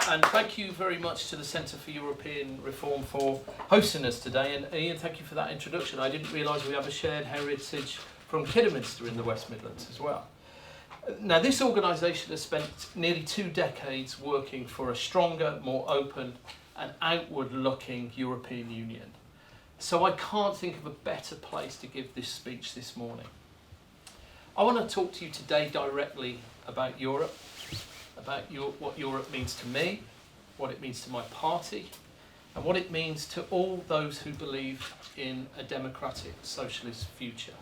And thank you very much to the Centre for European Reform for hosting us today. And Ian, thank you for that introduction. I didn't realise we have a shared heritage from Kidderminster in the West Midlands as well. Now, this organisation has spent nearly 2 decades working for a stronger, more open and outward-looking European Union. So I can't think of a better place to give this speech this morning. I want to talk to you today directly about Europe, about what Europe means to me, what it means to my party, and what it means to all those who believe in a democratic socialist future.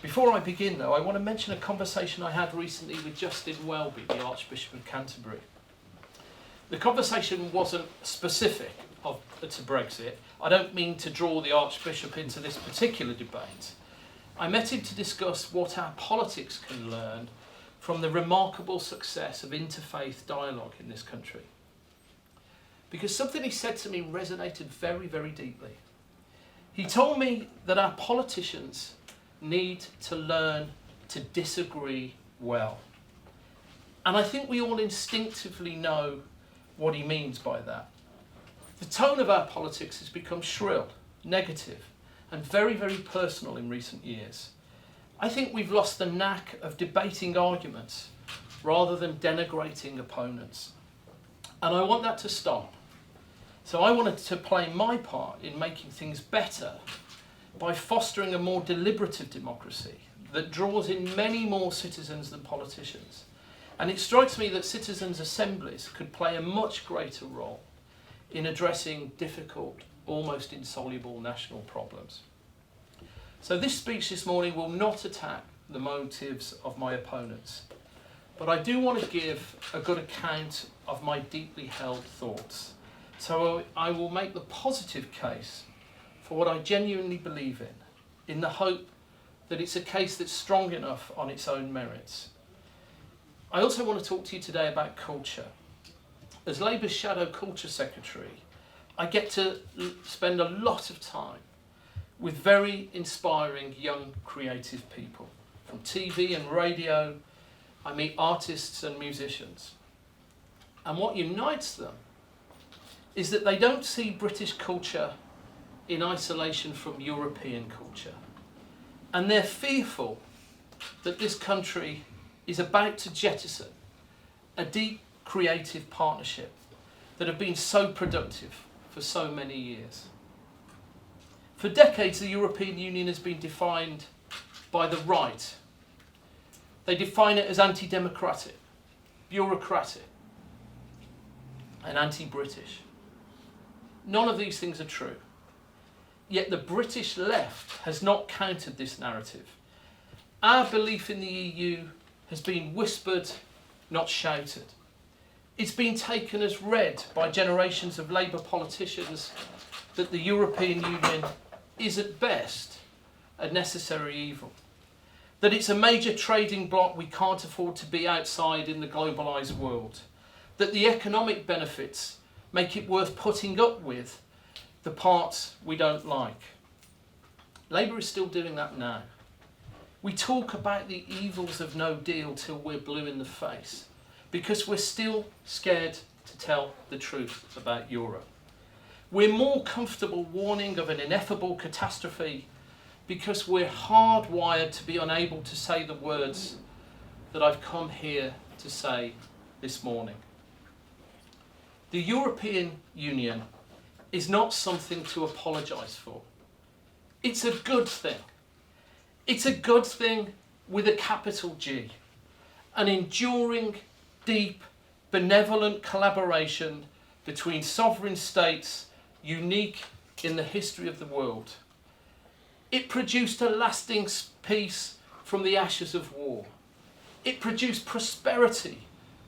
Before I begin, though, I want to mention a conversation I had recently with Justin Welby, the Archbishop of Canterbury. The conversation wasn't specific to Brexit. I don't mean to draw the Archbishop into this particular debate. I met him to discuss what our politics can learn from the remarkable success of interfaith dialogue in this country. Because something he said to me resonated very, very deeply. He told me that our politicians need to learn to disagree well. And I think we all instinctively know what he means by that. The tone of our politics has become shrill, negative, and very, very personal in recent years. I think we've lost the knack of debating arguments rather than denigrating opponents. And I want that to stop. So I wanted to play my part in making things better by fostering a more deliberative democracy that draws in many more citizens than politicians. And it strikes me that citizens' assemblies could play a much greater role in addressing difficult, almost insoluble national problems. So this speech this morning will not attack the motives of my opponents, but I do want to give a good account of my deeply held thoughts. So I will make the positive case for what I genuinely believe in the hope that it's a case that's strong enough on its own merits. I also want to talk to you today about culture. As Labour's Shadow Culture Secretary, I get to spend a lot of time with very inspiring young creative people. From TV and radio, I meet artists and musicians. And what unites them is that they don't see British culture in isolation from European culture. And they're fearful that this country is about to jettison a deep creative partnership that have been so productive for so many years. For decades, the European Union has been defined by the right. They define it as anti-democratic, bureaucratic, and anti-British. None of these things are true. Yet the British left has not countered this narrative. Our belief in the EU has been whispered, not shouted. It's been taken as read by generations of Labour politicians that the European Union is at best a necessary evil. That it's a major trading bloc we can't afford to be outside in the globalised world. That the economic benefits make it worth putting up with the parts we don't like. Labour is still doing that now. We talk about the evils of no deal till we're blue in the face because we're still scared to tell the truth about Europe. We're more comfortable warning of an ineffable catastrophe because we're hardwired to be unable to say the words that I've come here to say this morning. The European Union is not something to apologise for. It's a good thing. It's a good thing with a capital G. An enduring, deep, benevolent collaboration between sovereign states unique in the history of the world. It produced a lasting peace from the ashes of war. It produced prosperity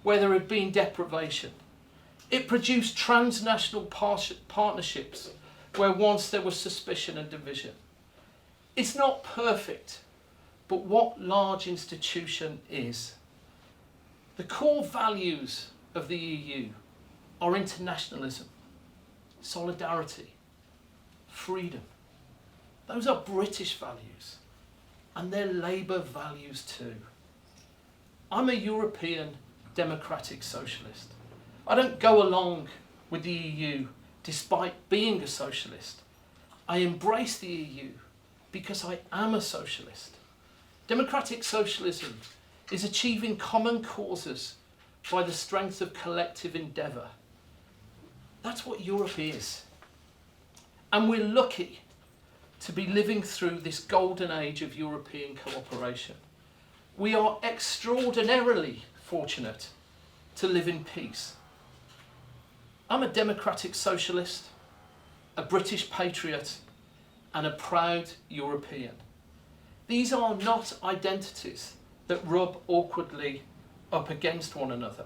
where there had been deprivation. It produced transnational partnerships where once there was suspicion and division. It's not perfect, but what large institution is? The core values of the EU are internationalism, solidarity, freedom. Those are British values, and they're Labour values too. I'm a European democratic socialist. I don't go along with the EU despite being a socialist. I embrace the EU because I am a socialist. Democratic socialism is achieving common causes by the strength of collective endeavour. That's what Europe is. And we're lucky to be living through this golden age of European cooperation. We are extraordinarily fortunate to live in peace. I'm a democratic socialist, a British patriot, and a proud European. These are not identities that rub awkwardly up against one another.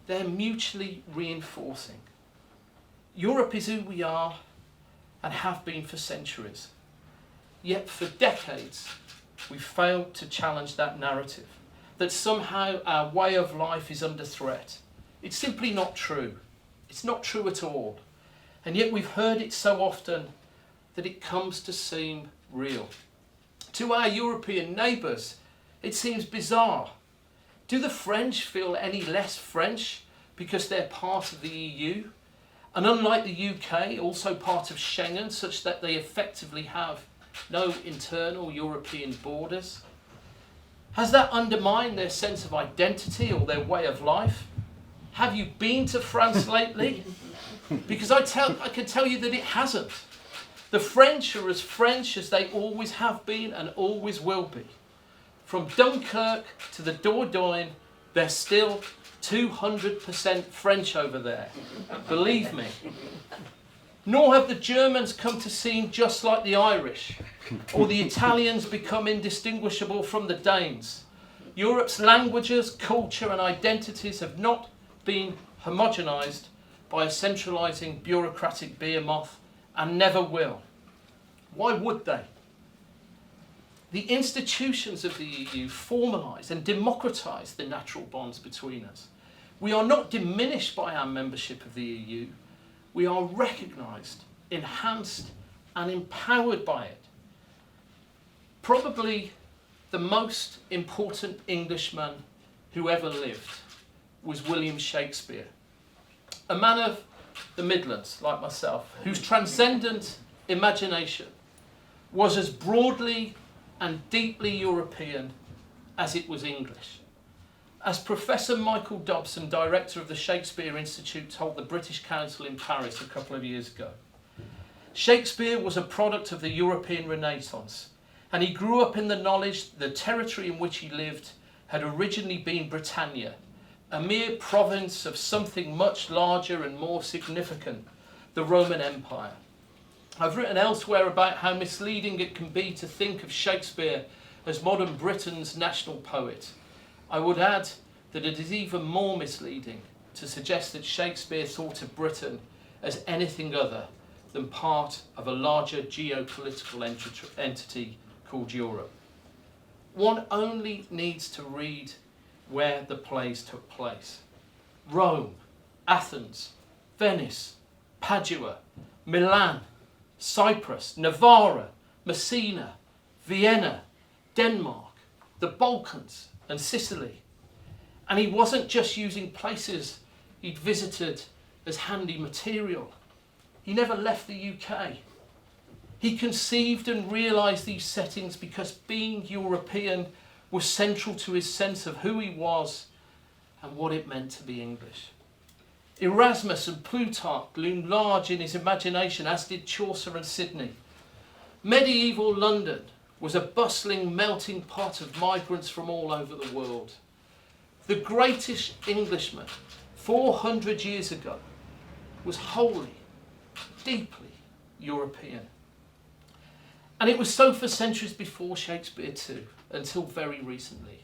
They're mutually reinforcing. Europe is who we are and have been for centuries. Yet for decades, we've failed to challenge that narrative, that somehow our way of life is under threat. It's simply not true. It's not true at all. And yet we've heard it so often that it comes to seem real. To our European neighbours, it seems bizarre. Do the French feel any less French because they're part of the EU? And unlike the UK, also part of Schengen, such that they effectively have no internal European borders? Has that undermined their sense of identity or their way of life? Have you been to France lately? Because I can tell you that it hasn't. The French are as French as they always have been and always will be. From Dunkirk to the Dordogne, they're still 200% French over there. Believe me. Nor have the Germans come to seem just like the Irish, or the Italians become indistinguishable from the Danes. Europe's languages, culture and identities have not been homogenised by a centralising bureaucratic behemoth and never will. Why would they? The institutions of the EU formalise and democratise the natural bonds between us. We are not diminished by our membership of the EU. We are recognised, enhanced and empowered by it. Probably the most important Englishman who ever lived was William Shakespeare. A man of the Midlands, like myself, whose transcendent imagination was as broadly and deeply European as it was English. As Professor Michael Dobson, director of the Shakespeare Institute, told the British Council in Paris a couple of years ago, Shakespeare was a product of the European Renaissance, and he grew up in the knowledge that the territory in which he lived had originally been Britannia, a mere province of something much larger and more significant, the Roman Empire. I've written elsewhere about how misleading it can be to think of Shakespeare as modern Britain's national poet. I would add that it is even more misleading to suggest that Shakespeare thought of Britain as anything other than part of a larger geopolitical entity called Europe. One only needs to read where the plays took place. Rome, Athens, Venice, Padua, Milan, Cyprus, Navarra, Messina, Vienna, Denmark, the Balkans and Sicily. And he wasn't just using places he'd visited as handy material. He never left the UK. He conceived and realised these settings because being European was central to his sense of who he was and what it meant to be English. Erasmus and Plutarch loomed large in his imagination, as did Chaucer and Sidney. Medieval London was a bustling melting pot of migrants from all over the world. The greatest Englishman 400 years ago was wholly, deeply European. And it was so for centuries before Shakespeare too, until very recently.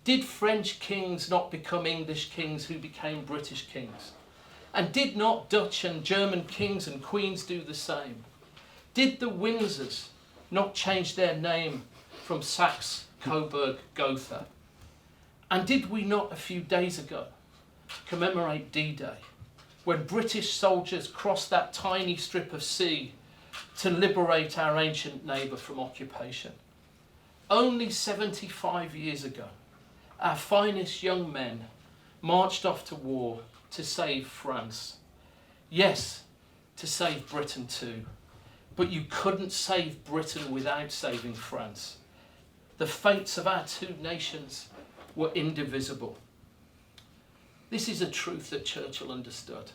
Did French kings not become English kings who became British kings? And did not Dutch and German kings and queens do the same? Did the Windsors not change their name from Saxe, Coburg, Gotha? And did we not a few days ago commemorate D-Day, when British soldiers crossed that tiny strip of sea to liberate our ancient neighbour from occupation? Only 75 years ago, our finest young men marched off to war to save France. Yes, to save Britain too. But you couldn't save Britain without saving France. The fates of our two nations were indivisible. This is a truth that Churchill understood.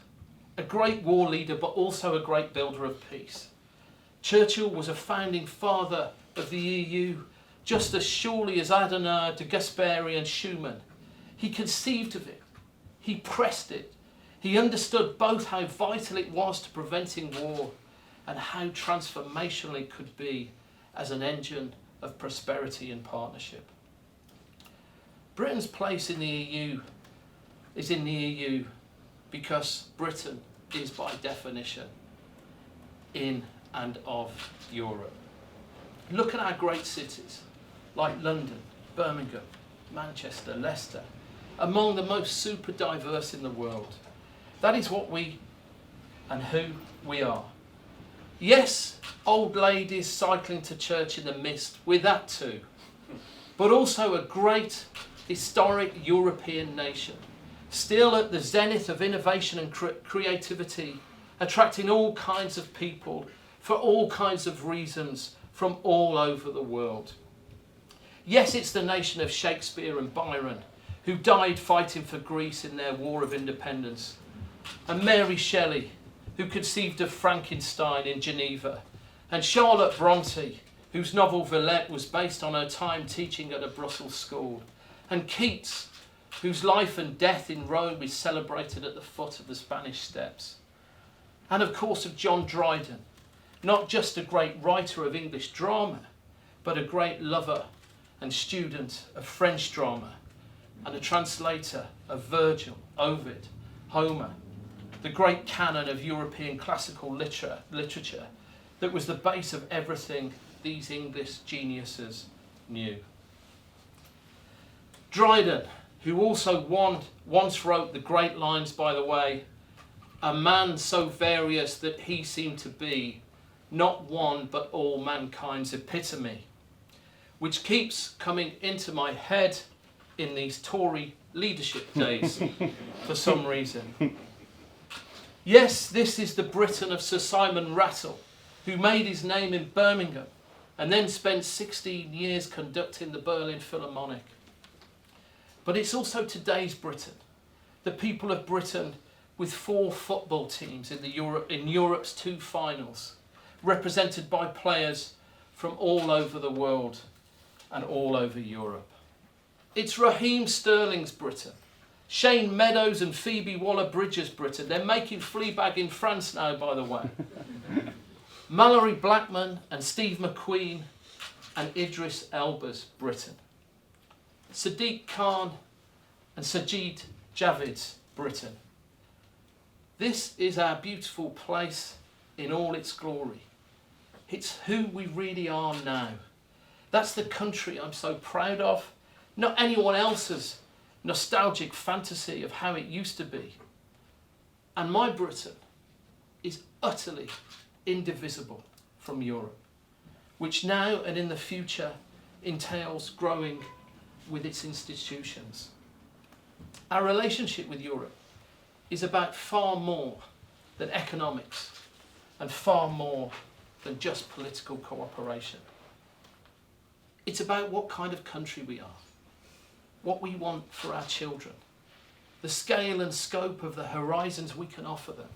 A great war leader, but also a great builder of peace. Churchill was a founding father of the EU, just as surely as Adenauer, de Gasperi and Schuman. He conceived of it. He pressed it. He understood both how vital it was to preventing war and how transformational it could be as an engine of prosperity and partnership. Britain's place in the EU is in the EU because Britain is by definition in and of Europe. Look at our great cities like London, Birmingham, Manchester, Leicester, among the most super diverse in the world. That is what we and who we are. Yes, old ladies cycling to church in the mist, we're that too. But also a great historic European nation, still at the zenith of innovation and creativity, attracting all kinds of people for all kinds of reasons from all over the world. Yes, it's the nation of Shakespeare and Byron, who died fighting for Greece in their War of Independence, and Mary Shelley, who conceived of Frankenstein in Geneva, and Charlotte Bronte, whose novel Villette was based on her time teaching at a Brussels school, and Keats, whose life and death in Rome is celebrated at the foot of the Spanish Steps. And of course of John Dryden, not just a great writer of English drama, but a great lover and student of French drama, and a translator of Virgil, Ovid, Homer, the great canon of European classical literature that was the base of everything these English geniuses knew. Dryden, who also once wrote the great lines, by the way, a man so various that he seemed to be not one but all mankind's epitome, which keeps coming into my head in these Tory leadership days for some reason. Yes, this is the Britain of Sir Simon Rattle, who made his name in Birmingham and then spent 16 years conducting the Berlin Philharmonic. But it's also today's Britain, the people of Britain with 4 football teams in Europe's 2 finals, represented by players from all over the world and all over Europe. It's Raheem Sterling's Britain, Shane Meadows and Phoebe Waller-Bridges' Britain. They're making Fleabag in France now, by the way. Mallory Blackman and Steve McQueen and Idris Elba's Britain. Sadiq Khan and Sajid Javid's Britain. This is our beautiful place in all its glory. It's who we really are now. That's the country I'm so proud of, not anyone else's nostalgic fantasy of how it used to be. And my Britain is utterly indivisible from Europe, which now and in the future entails growing with its institutions. Our relationship with Europe is about far more than economics and far more than just political cooperation. It's about what kind of country we are, what we want for our children, the scale and scope of the horizons we can offer them,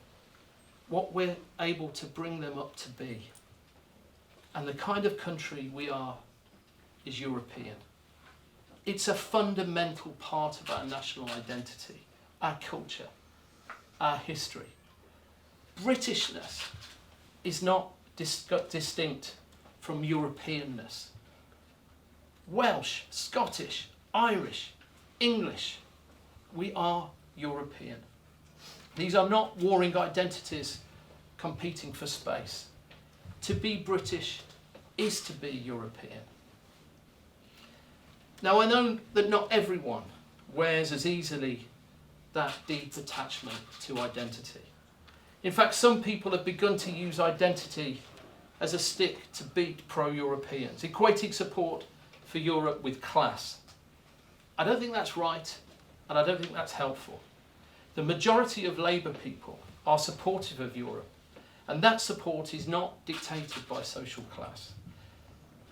what we're able to bring them up to be. And the kind of country we are is European. It's a fundamental part of our national identity, our culture, our history. Britishness is not distinct from Europeanness. Welsh, Scottish, Irish, English, we are European. These are not warring identities competing for space. To be British is to be European. Now I know that not everyone wears as easily that deep attachment to identity. In fact, some people have begun to use identity as a stick to beat pro-Europeans, equating support for Europe with class. I don't think that's right, and I don't think that's helpful. The majority of Labour people are supportive of Europe, and that support is not dictated by social class.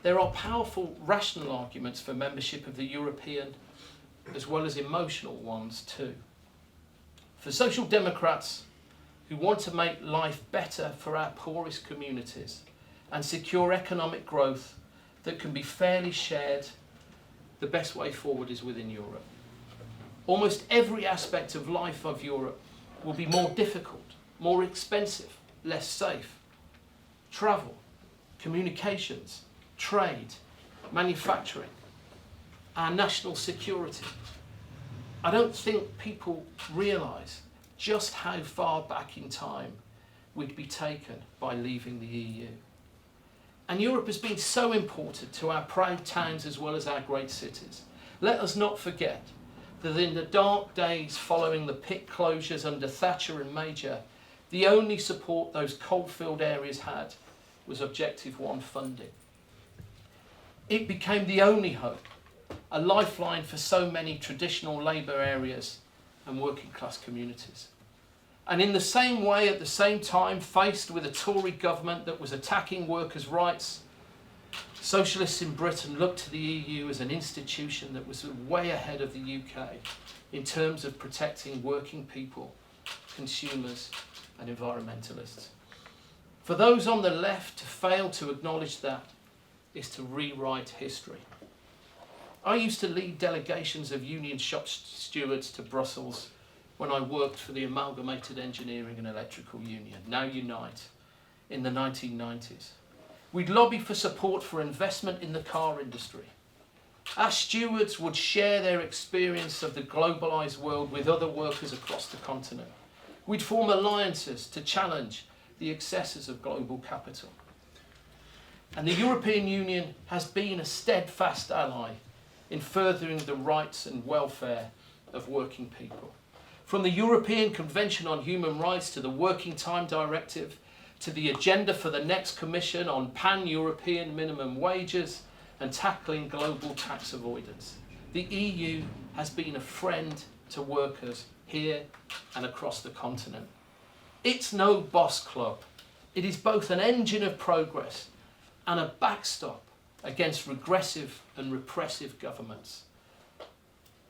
There are powerful rational arguments for membership of the European, as well as emotional ones too. For Social Democrats who want to make life better for our poorest communities and secure economic growth that can be fairly shared, the best way forward is within Europe. Almost every aspect of life of Europe will be more difficult, more expensive, less safe. Travel, communications, trade, manufacturing, our national security. I don't think people realise just how far back in time we'd be taken by leaving the EU. And Europe has been so important to our proud towns as well as our great cities. Let us not forget that in the dark days following the pit closures under Thatcher and Major, the only support those coal-filled areas had was Objective 1 funding. It became the only hope, a lifeline for so many traditional Labour areas and working class communities. And in the same way, at the same time, faced with a Tory government that was attacking workers' rights, socialists in Britain looked to the EU as an institution that was way ahead of the UK in terms of protecting working people, consumers and environmentalists. For those on the left to fail to acknowledge that is to rewrite history. I used to lead delegations of union shop stewards to Brussels when I worked for the Amalgamated Engineering and Electrical Union, now Unite, in the 1990s. We'd lobby for support for investment in the car industry. Our stewards would share their experience of the globalised world with other workers across the continent. We'd form alliances to challenge the excesses of global capital. And the European Union has been a steadfast ally in furthering the rights and welfare of working people. From the European Convention on Human Rights to the Working Time Directive, to the agenda for the next Commission on pan-European minimum wages and tackling global tax avoidance, the EU has been a friend to workers here and across the continent. It's no boss club. It is both an engine of progress and a backstop against regressive and repressive governments.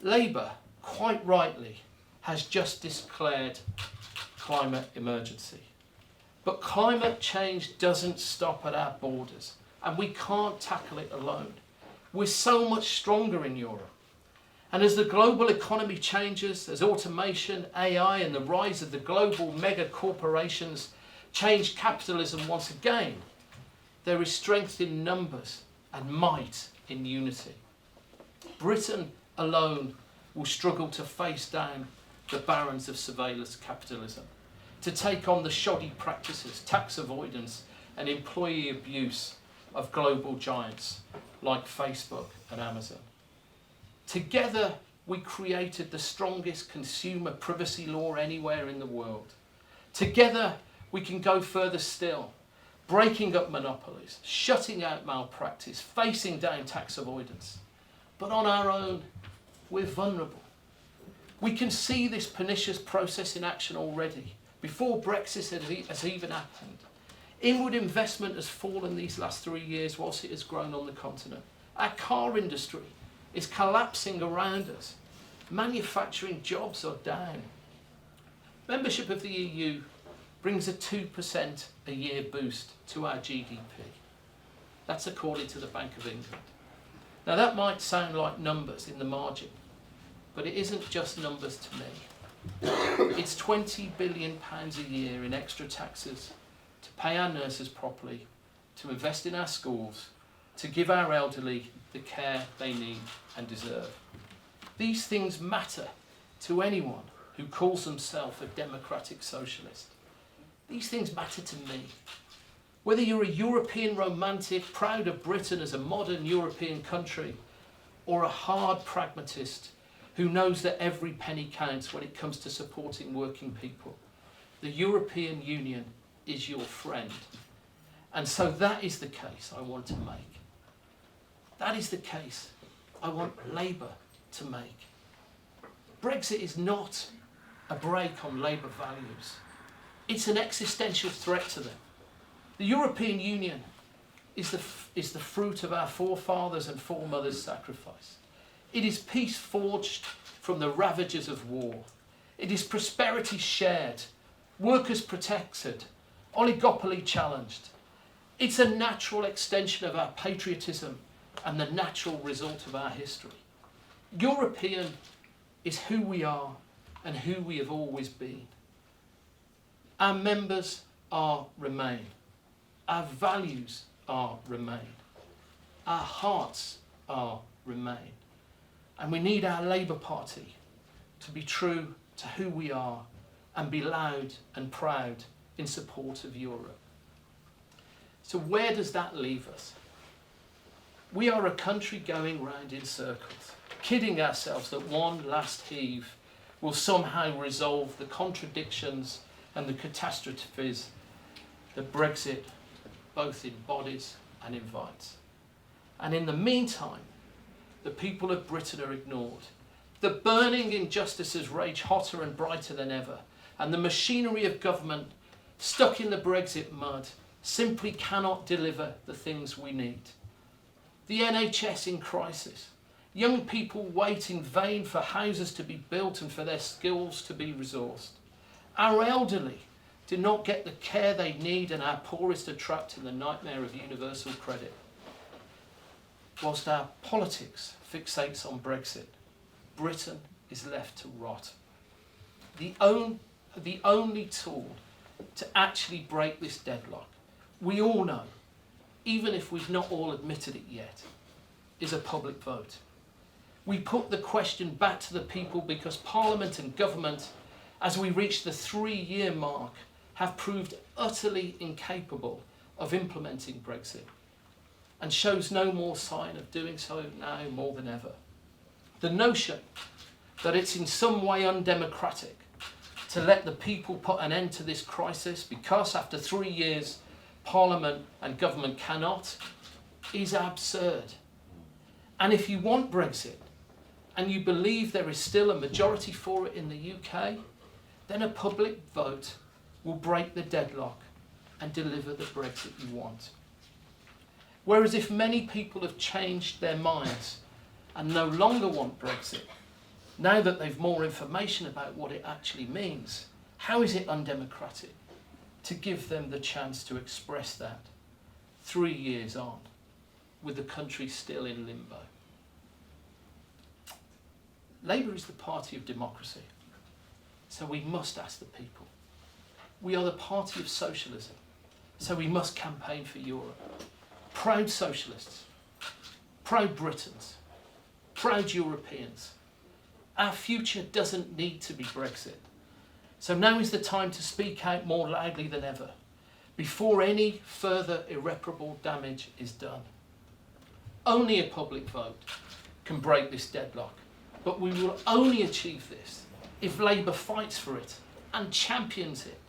Labour, quite rightly, has just declared climate emergency. But climate change doesn't stop at our borders, and we can't tackle it alone. We're so much stronger in Europe. And as the global economy changes, as automation, AI, and the rise of the global mega corporations change capitalism once again, there is strength in numbers and might in unity. Britain alone will struggle to face down the barons of surveillance capitalism, to take on the shoddy practices, tax avoidance and employee abuse of global giants like Facebook and Amazon. Together, we created the strongest consumer privacy law anywhere in the world. Together, we can go further still, breaking up monopolies, shutting out malpractice, facing down tax avoidance. But on our own, we're vulnerable. We can see this pernicious process in action already, before Brexit has even happened. Inward investment has fallen these last 3 years whilst it has grown on the continent. Our car industry is collapsing around us. Manufacturing jobs are down. Membership of the EU brings a 2% a year boost to our GDP. That's according to the Bank of England. Now that might sound like numbers in the margin, but it isn't just numbers to me. It's £20 billion a year in extra taxes to pay our nurses properly, to invest in our schools, to give our elderly the care they need and deserve. These things matter to anyone who calls themselves a democratic socialist. These things matter to me. Whether you're a European romantic, proud of Britain as a modern European country, or a hard pragmatist who knows that every penny counts when it comes to supporting working people, the European Union is your friend. And so that is the case I want to make. That is the case I want Labour to make. Brexit is not a break on Labour values. It's an existential threat to them. The European Union is the fruit of our forefathers and foremothers' sacrifice. It is peace forged from the ravages of war. It is prosperity shared, workers protected, oligopoly challenged. It's a natural extension of our patriotism and the natural result of our history. European is who we are and who we have always been. Our members are Remain. Our values are Remain. Our hearts are Remain. And we need our Labour Party to be true to who we are and be loud and proud in support of Europe. So where does that leave us? We are a country going round in circles, kidding ourselves that one last heave will somehow resolve the contradictions and the catastrophes that Brexit both embodies and invites. And in the meantime, the people of Britain are ignored. The burning injustices rage hotter and brighter than ever, and the machinery of government stuck in the Brexit mud simply cannot deliver the things we need. The NHS in crisis. Young people wait in vain for houses to be built and for their skills to be resourced. Our elderly do not get the care they need, and our poorest are trapped in the nightmare of universal credit. Whilst our politics fixates on Brexit, Britain is left to rot. The only tool to actually break this deadlock, we all know, even if we've not all admitted it yet, is a public vote. We put the question back to the people because Parliament and government, as we reach the 3-year mark, have proved utterly incapable of implementing Brexit and shows no more sign of doing so now more than ever. The notion that it's in some way undemocratic to let the people put an end to this crisis because after 3 years Parliament and government cannot is absurd. And if you want Brexit and you believe there is still a majority for it in the UK, then a public vote will break the deadlock and deliver the Brexit you want. Whereas if many people have changed their minds and no longer want Brexit, now that they've more information about what it actually means, how is it undemocratic to give them the chance to express that 3 years on, with the country still in limbo? Labour is the party of democracy, so we must ask the people. We are the party of socialism, so we must campaign for Europe. Proud socialists, proud Britons, proud Europeans. Our future doesn't need to be Brexit. So now is the time to speak out more loudly than ever, before any further irreparable damage is done. Only a public vote can break this deadlock, but we will only achieve this if Labour fights for it and champions it.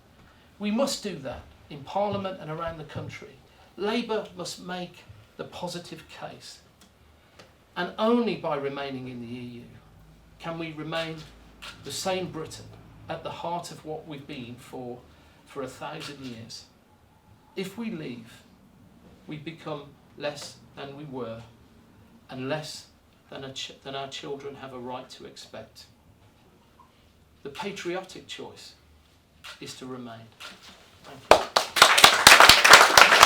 We must do that in Parliament and around the country. Labour must make the positive case. And only by remaining in the EU can we remain the same Britain at the heart of what we've been for 1,000 years. If we leave, we become less than we were and less than our children have a right to expect. The patriotic choice is to remain. Thank you.